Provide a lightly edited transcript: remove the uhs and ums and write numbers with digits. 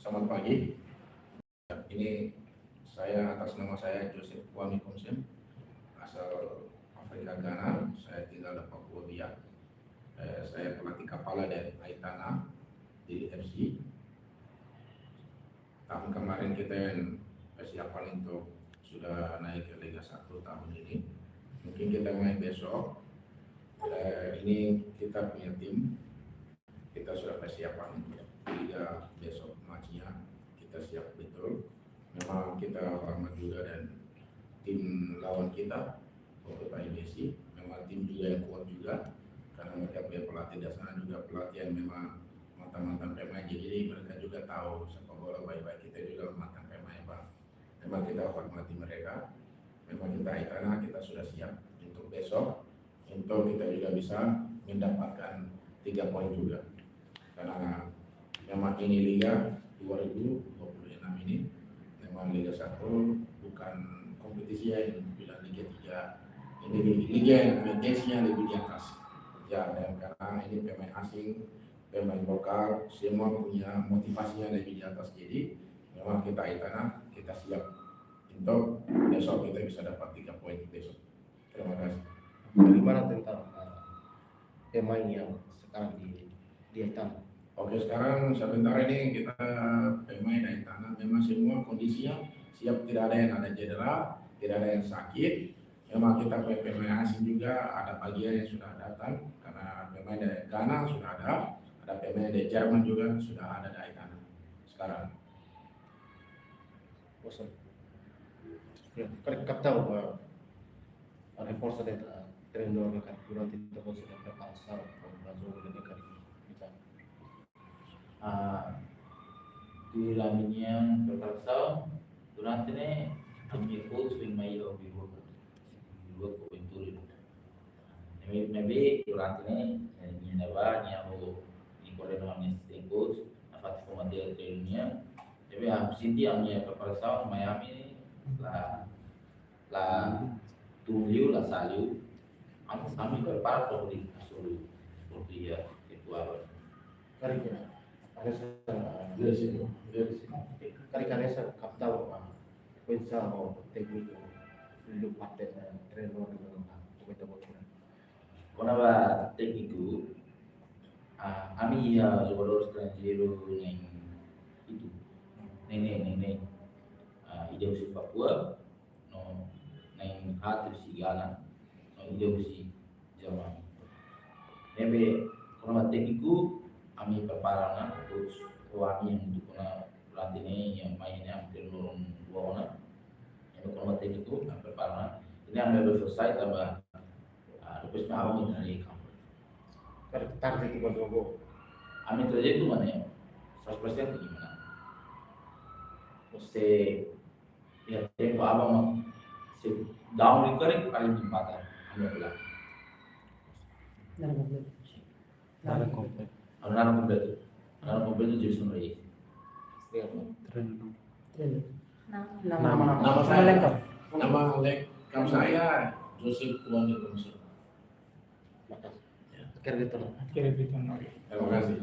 Selamat pagi. Ini saya atas nama saya Joseph Kwame Komsen, asal Afrika Ghana. Saya tinggal di Papua Biak. Saya pelatih kepala dari Aitana di FC. Tahun kemarin kita yang persiapan untuk sudah naik ke Liga 1 tahun ini. Mungkin kita main besok. Ini kita punya tim. Kita sudah persiapan untuk Liga besok matchnya. Kita siap betul. Memang kita hormat juga dan tim lawan kita Kota IBC memang tim juga yang kuat juga karena mereka punya pelatih dasar juga pelatih yang memang mantan pemain, jadi mereka juga tahu sepak bola baik-baik. Kita juga mantan pemain, Pak. Memang kita hormati mereka. Memang kita Aitana kita sudah siap untuk besok untuk kita juga bisa mendapatkan 3 poin juga karena memang ini Liga 2026 ini memang Liga 1 bukan kompetisi yang bilang Liga 3. Ini Liga yang intensinya lebih di atas. Ya, dan karena ini pemain asing, pemain lokal, semua punya motivasinya lebih di atas. Jadi memang kita Aitana kita siap untuk besok kita bisa dapat 3 poin besok. Terima kasih. Bagaimana tentang pemain yang sekarang di Aitana? Oke, sekarang sebentar ini kita pemain dari tanah memang semua kondisinya siap, tidak ada yang ada cedera, tidak ada yang sakit. Memang kita pemain asing juga ada bagian yang sudah datang karena pemain dari Ghana sudah ada pemain dari Jerman juga sudah ada dari tanah sekarang. Bosan. Ya, kap tahu reforço del treinador durante todo el preparação para o jogo de cara. Di laminnya preparação durante a minha coach foi mai ao vivo com Venturi. Maybe durante minha neva o Nicolas não assistente coach a fazer formação treinamento. Maybe a senti a minha preparação Miami la tuliu la saliu. Kami prepara para di asulu seperti ya itu apa. Kari-kari kaptaw pensa o tekniko lupa treno Kona ba tekniko ami jogador estrangeiro nem itu nem ide si Papua no nem hatu si Ghana no ide si Jerman nebe kona ba tekniko ami preparan coach kami yang untuk pelatih ini yang mainnya hampir turun buana yang kompeten itu preparan ini yang baru selesai tambah terus awam dari kampus target itu jogo ami kerja itu mana ya 100% itu gimana mesti ya tempo abang si down recurring paling jembatan anda bilang nada komplit Anak komplit itu jadi sumber ini. Nama saya lengkap. Nama lengkap saya Joseph Kwame Komsen. Terima kasih. Terima kasih.